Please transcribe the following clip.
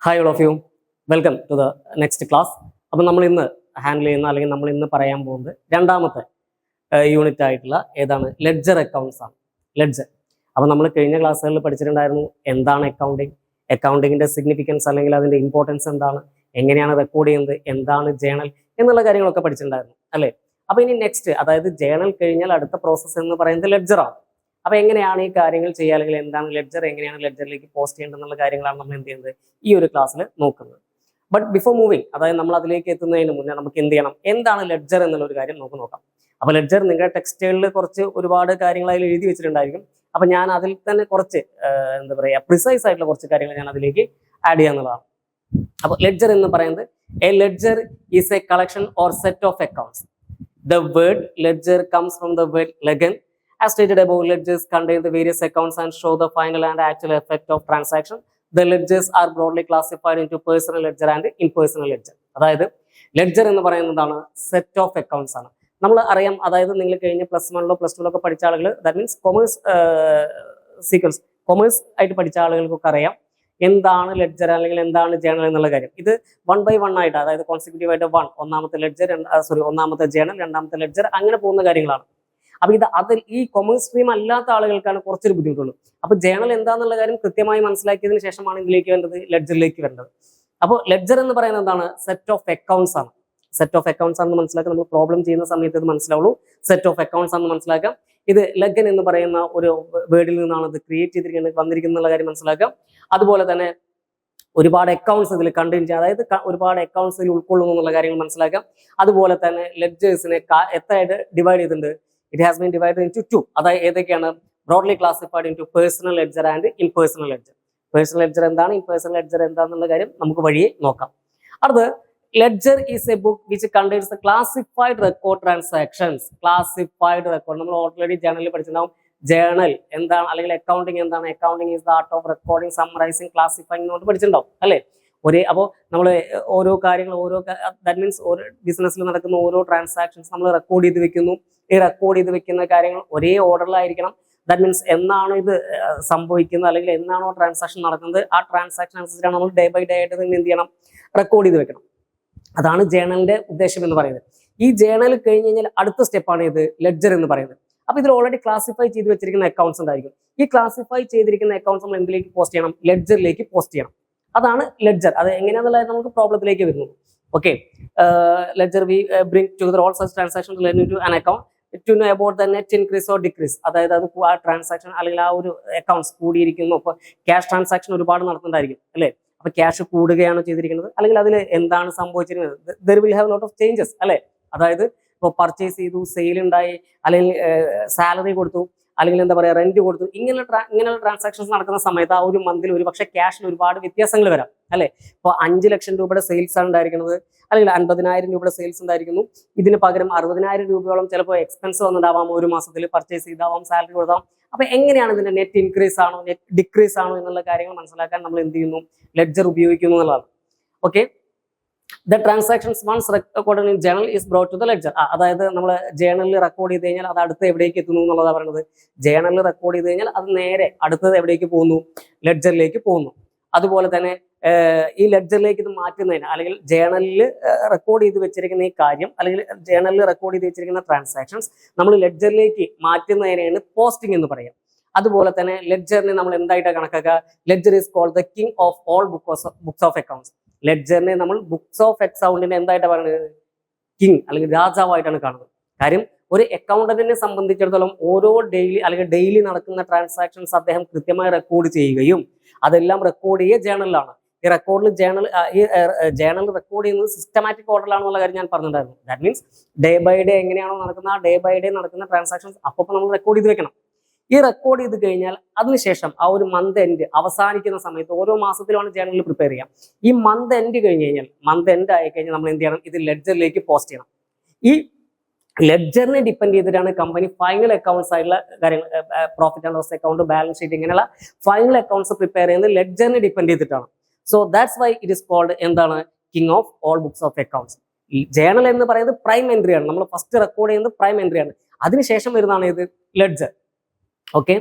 Hi all of you, welcome to the next class. അപ്പം നമ്മൾ ഇന്ന് ഹാൻഡിൽ ചെയ്യുന്ന അല്ലെങ്കിൽ നമ്മൾ ഇന്ന് പറയാൻ പോകുന്നത് രണ്ടാമത്തെ യൂണിറ്റ് ആയിട്ടുള്ള ഏതാണ് ലെഡ്ജർ അക്കൗണ്ട്സ് ആണ്. ലെഡ്ജർ അപ്പം നമ്മൾ കഴിഞ്ഞ ക്ലാസ്സുകളിൽ പഠിച്ചിട്ടുണ്ടായിരുന്നു എന്താണ് അക്കൗണ്ടിങ്, അക്കൗണ്ടിങ്ങിന്റെ സിഗ്നിഫിക്കൻസ് അല്ലെങ്കിൽ അതിന്റെ ഇമ്പോർട്ടൻസ് എന്താണ്, എങ്ങനെയാണ് റെക്കോർഡ് ചെയ്യുന്നത്, എന്താണ് ജേണൽ എന്നുള്ള കാര്യങ്ങളൊക്കെ പഠിച്ചിട്ടുണ്ടായിരുന്നു അല്ലേ. അപ്പൊ ഇനി നെക്സ്റ്റ്, അതായത് ജേണൽ കഴിഞ്ഞാൽ അടുത്ത പ്രോസസ്സ് എന്ന് പറയുന്നത് ലെഡ്ജറാണ്. അപ്പൊ എങ്ങനെയാണ് ഈ കാര്യങ്ങൾ ചെയ്യുക, അല്ലെങ്കിൽ എന്താണ് ലെഡ്ജർ, എങ്ങനെയാണ് ലെഡ്ജറിലേക്ക് പോസ്റ്റ് ചെയ്യേണ്ടത് എന്നുള്ള കാര്യങ്ങളാണ് നമ്മൾ എന്ത് ചെയ്യുന്നത് ഈ ഒരു ക്ലാസ്സിൽ നോക്കുന്നത്. ബട്ട് ബിഫോർ മൂവിങ്, അതായത് നമ്മൾ അതിലേക്ക് എത്തുന്നതിന് മുന്നേ നമുക്ക് എന്ത് ചെയ്യണം, എന്താണ് ലെഡ്ജർ എന്നുള്ള ഒരു കാര്യം നമുക്ക് നോക്കാം. അപ്പൊ ലെഡ്ജർ നിങ്ങളുടെ ടെക്സ്റ്റുകളിൽ കുറച്ച് ഒരുപാട് കാര്യങ്ങൾ അതിൽ എഴുതി വെച്ചിട്ടുണ്ടായിരിക്കും. അപ്പൊ ഞാൻ അതിൽ തന്നെ കുറച്ച് എന്താ പറയുക പ്രിസൈസ് ആയിട്ടുള്ള കുറച്ച് കാര്യങ്ങൾ ഞാൻ അതിലേക്ക് ആഡ് ചെയ്യാന്നുള്ളതാണ്. അപ്പൊ ലെഡ്ജർ എന്ന് പറയുന്നത് A ledger is A collection or set of accounts. The word ledger comes from the word ledger. As stated above, ledgers contain the various accounts and show the final and actual effect of transaction. The ledgers are broadly classified into personal ledger and impersonal ledger. അതായത് ledger എന്ന് പറയുന്നതാണ് set of accounts ആണ്. നമ്മൾ അറിയാം, അതായത് നിങ്ങൾ കഴിഞ്ഞ +1 +2 ഒക്കെ പഠിച്ച ആളുകൾ, ദാറ്റ് മീൻസ് കൊമേഴ്സ് ആയിട്ട് പഠിച്ച ആളുകൾക്കൊക്കെ അറിയാം എന്താണ് ലെഡ്ജർ അല്ലെങ്കിൽ എന്താണ് ജേണൽ എന്നുള്ള കാര്യം. ഇത് 1 by 1 ആയിട്ട്, അതായത് കോൺസിക്യൂട്ടീവ് ആയിട്ട് ഒന്നാമത്തെ ലെഡ്ജർ, ഒന്നാമത്തെ ജേണൽ, രണ്ടാമത്തെ ലെഡ്ജർ, അങ്ങനെ പോകുന്ന കാര്യങ്ങളാണ്. അപ്പൊ അതിൽ ഈ കൊമേഴ്സ് സ്ട്രീം അല്ലാത്ത ആളുകൾക്കാണ് കുറച്ചൊരു ബുദ്ധിമുട്ടുള്ളൂ. അപ്പൊ ജേണൽ എന്താന്നുള്ള കാര്യം കൃത്യമായി മനസ്സിലാക്കിയതിനു ശേഷമാണ് ഇതിലേക്ക് വേണ്ടത്, ലെഡ്ജറിലേക്ക് വേണ്ടത്. അപ്പോൾ ലെഡ്ജർ എന്ന് പറയുന്നത് എന്താണ്, സെറ്റ് ഓഫ് അക്കൗണ്ട്സ് ആണ്. സെറ്റ് ഓഫ് അക്കൗണ്ട്സ് ആണെന്ന് മനസ്സിലാക്കുക, നമ്മൾ പ്രോബ്ലം ചെയ്യുന്ന സമയത്ത് ഇത് മനസ്സിലാവുള്ളൂ. സെറ്റ് ഓഫ് അക്കൗണ്ട്സ് ആണെന്ന് മനസ്സിലാക്കാം. ഇത് ലെഗൻ എന്ന് പറയുന്ന ഒരു വേർഡിൽ നിന്നാണ് ഇത് ക്രിയേറ്റ് ചെയ്തിരിക്കുന്നത്, വന്നിരിക്കുന്ന കാര്യം മനസ്സിലാക്കാം. അതുപോലെ തന്നെ ഒരുപാട് അക്കൗണ്ട്സ് ഇതിൽ കണ്ടെയ്ൻ ചെയ്യുക, അതായത് ഒരുപാട് അക്കൗണ്ട്സ് ഇതിൽ ഉൾക്കൊള്ളുന്നു എന്നുള്ള കാര്യങ്ങൾ മനസ്സിലാക്കാം. അതുപോലെ തന്നെ ലെഡ്ജേഴ്സിനെ എത്രയായിട്ട് ഡിവൈഡ് ചെയ്തിട്ടുണ്ട്, it has been divided into 2. അതായത് ഏതൊക്കെയാണ്, broadly classified into personal ledger and impersonal ledger. Personal ledger എന്താണ്, ഇംപേഴ്സണൽ ലെഡ്ജർ എന്താണെന്നുള്ള കാര്യം നമുക്ക് വഴിയെ നോക്കാം. അടുത്ത് ledger is a book which contains the classified record transactions. Classified record നമ്മൾ ഓൾറെഡി ജേണലിൽ പഠിച്ചിട്ടുണ്ടാവും. ജേണൽ എന്താണ്, അല്ലെങ്കിൽ അക്കൗണ്ടിങ് എന്താണ്, accounting is the art of recording, summarising, classifying note പഠിച്ചിട്ടുണ്ടാവും അല്ലേ. അപ്പോൾ നമ്മൾ ഓരോ കാര്യങ്ങൾ, ദാറ്റ് മീൻസ് ഓരോ ബിസിനസ്സിൽ നടക്കുന്ന ഓരോ ട്രാൻസാക്ഷൻസ് നമ്മൾ റെക്കോർഡ് ചെയ്ത് വെക്കുന്നു. ഈ റെക്കോർഡ് ചെയ്ത് വെക്കുന്ന കാര്യങ്ങൾ ഒരേ ഓർഡറിലായിരിക്കണം. ദാറ്റ് മീൻസ് എന്നാണ് ഇത് സംഭവിക്കുന്നത്, അല്ലെങ്കിൽ എന്നാണോ ട്രാൻസാക്ഷൻ നടക്കുന്നത്, ആ ട്രാൻസാക്ഷൻ അനുസരിച്ചാണ് നമ്മൾ ഡേ ബൈ ഡേ ആയിട്ട് എന്ത് ചെയ്യണം, റെക്കോർഡ് ചെയ്ത് വെക്കണം. അതാണ് ജേണലിന്റെ ഉദ്ദേശം എന്ന് പറയുന്നത്. ഈ ജേണൽ കഴിഞ്ഞ് കഴിഞ്ഞാൽ അടുത്ത സ്റ്റെപ്പാണ് ഇത് ലെഡ്ജർ എന്ന് പറയുന്നത്. അപ്പൊ ഇതിൽ ഓൾറെഡി ക്ലാസിഫൈ ചെയ്ത് വെച്ചിരിക്കുന്ന അക്കൗണ്ട്സ് ഉണ്ടായിരിക്കും. ഈ ക്ലാസിഫൈ ചെയ്തിരിക്കുന്ന അക്കൗണ്ട്സ് നമ്മൾ എന്തിലേക്ക് പോസ്റ്റ് ചെയ്യണം, ലെഡ്ജറിലേക്ക് പോസ്റ്റ് ചെയ്യണം. അതാണ് ലെഡ്ജർ. അത് എങ്ങനെയാണെന്നുള്ളത് നമുക്ക് പ്രോബ്ലത്തിലേക്ക് വരുന്നു. Okay, ledger we bring together all such transaction relating to an account to know about the net increase or decrease. അതായത് അത് ആ ട്രാൻസാക്ഷൻ അല്ലെങ്കിൽ ആ ഒരു അക്കൗണ്ട്സ് കൂടിയിരിക്കുന്നു. അപ്പോൾ ക്യാഷ് ട്രാൻസാക്ഷൻ ഒരുപാട് നടത്തുന്നുണ്ടായിരിക്കും അല്ലേ. അപ്പൊ ക്യാഷ് കൂടുകയാണോ ചെയ്തിരിക്കുന്നത്, അല്ലെങ്കിൽ അതിൽ എന്താണ് സംഭവിച്ചിരിക്കുന്നത്, there will have lot of changes അല്ലേ. അതായത് ഇപ്പോൾ പർച്ചേസ് ചെയ്തു, സെയിൽ ഉണ്ടായി, അല്ലെങ്കിൽ സാലറി കൊടുത്തു, അല്ലെങ്കിൽ എന്താ പറയുക റെന്റ് കൊടുത്തു, ഇങ്ങനെയുള്ള ട്രാൻസാക്ഷൻസ് നടക്കുന്ന സമയത്ത് ആ ഒരു മന്തിൽ ഒരു പക്ഷേ ക്യാഷിൽ ഒരുപാട് വ്യത്യാസങ്ങൾ വരാം അല്ലേ. ഇപ്പോൾ 5 ലക്ഷം രൂപയുടെ സെയിൽസ് ആണ് ഉണ്ടായിരിക്കുന്നത്, അല്ലെങ്കിൽ 50,000 രൂപയുടെ സെയിൽസ് ഉണ്ടായിരിക്കുന്നു. ഇതിന് പകരം 60,000 രൂപയോളം ചിലപ്പോൾ എക്സ്പെൻസ് വന്നിട്ടാവാം, ഒരു മാസത്തിൽ പർച്ചേസ് ചെയ്താവാം, സാലറി കൊടുത്താവാം. അപ്പൊ എങ്ങനെയാണ് ഇതിന്റെ നെറ്റ് ഇൻക്രീസ് ആണോ നെറ്റ് ഡിക്രീസ് ആണോ എന്നുള്ള കാര്യങ്ങൾ മനസ്സിലാക്കാൻ നമ്മൾ എന്ത് ചെയ്യുന്നു, ലെഡ്ജർ ഉപയോഗിക്കുന്നു എന്നുള്ളതാണ്. Okay, the transactions once recorded in journal is brought to the ledger. അതായത് നമ്മൾ ജേണലിൽ റെക്കോർഡ് ചെയ്ത് കഴിഞ്ഞാൽ അത് അടുത്ത് എവിടേക്ക് എത്തുന്നു എന്നുള്ളതാണ് പറയുന്നത്. ജേണലിൽ റെക്കോർഡ് ചെയ്ത് കഴിഞ്ഞാൽ അത് നേരെ അടുത്തത് എവിടേക്ക് പോകുന്നു, ലെഡ്ജറിലേക്ക് പോകുന്നു. അതുപോലെ തന്നെ ഈ ലെഡ്ജറിലേക്ക് ഇത് മാറ്റുന്നതിന്, അല്ലെങ്കിൽ ജേണലിൽ റെക്കോർഡ് ചെയ്ത് വെച്ചിരിക്കുന്ന ഈ കാര്യം, അല്ലെങ്കിൽ ജേണലിൽ റെക്കോർഡ് ചെയ്ത് വെച്ചിരിക്കുന്ന ട്രാൻസാക്ഷൻസ് നമ്മൾ ലെഡ്ജറിലേക്ക് മാറ്റുന്നതിനെയാണ് പോസ്റ്റിംഗ് എന്ന് പറയാം. അതുപോലെ തന്നെ ലെഡ്ജറിനെ നമ്മൾ എന്തായിട്ടാണ് കണക്കാക്കുക, ledger is called the king of all books of accounts. ലെഡ്ജറിനെ നമ്മൾ ബുക്സ് ഓഫ് അക്കൗണ്ടിനെ എന്തായിട്ടാണ് പറയുന്നത്, കിങ് അല്ലെങ്കിൽ രാജാവായിട്ടാണ് കാണുന്നത്. കാര്യം ഒരു അക്കൗണ്ടന്റിനെ സംബന്ധിച്ചിടത്തോളം ഓരോ ഡെയിലി നടക്കുന്ന ട്രാൻസാക്ഷൻസ് അദ്ദേഹം കൃത്യമായി റെക്കോർഡ് ചെയ്യുകയും അതെല്ലാം റെക്കോർഡ് ചെയ്യുക ജേണലിലാണ്. ഈ ജേണൽ റെക്കോർഡ് ചെയ്യുന്നത് സിസ്റ്റമാറ്റിക് ഓർഡറിലാണെന്നുള്ള കാര്യം ഞാൻ പറഞ്ഞിട്ടുണ്ടായിരുന്നു. That means day by day എങ്ങനെയാണോ നടക്കുന്ന ആ ഡേ ബൈ ഡേ നടക്കുന്ന ട്രാൻസാക്ഷൻസ് അപ്പോൾ നമ്മൾ റെക്കോർഡ് ചെയ്ത് വെക്കണം. ഈ റെക്കോർഡ് ചെയ്ത് കഴിഞ്ഞാൽ അതിനുശേഷം ആ ഒരു മന്ത് എൻഡ് അവസാനിക്കുന്ന സമയത്ത് ഓരോ മാസത്തിലാണ് ജേണലിൽ പ്രിപ്പയർ ചെയ്യാം. ഈ മന്ത് എൻഡ് കഴിഞ്ഞ് കഴിഞ്ഞാൽ, മന്ത് എൻഡ് ആയി കഴിഞ്ഞാൽ നമ്മൾ എന്ത് ചെയ്യണം, ഇത് ലെഡ്ജറിലേക്ക് പോസ്റ്റ് ചെയ്യണം. ഈ ലെഡ്ജറിനെ ഡിപ്പെൻഡ് ചെയ്തിട്ടാണ് കമ്പനി ഫൈനൽ അക്കൗണ്ട്സ് ആയിട്ടുള്ള കാര്യങ്ങൾ, profit and loss account, balance sheet, ഇങ്ങനെയുള്ള ഫൈനൽ അക്കൗണ്ട്സ് പ്രിപ്പയർ ചെയ്യുന്നത് ലെഡ്ജറിനെ ഡിപ്പെൻഡ് ചെയ്തിട്ടാണ്. So that's why it is called എന്താണ്, king of all books of accounts. Journal എന്ന് പറയുന്നത് പ്രൈം എൻട്രി ആണ്. നമ്മൾ ഫസ്റ്റ് റെക്കോർഡ് ചെയ്യുന്നത് പ്രൈം എൻട്രി ആണ്. അതിനുശേഷം വരുന്നതാണ് ഇത് ലെഡ്ജർ. ഓക്കെ,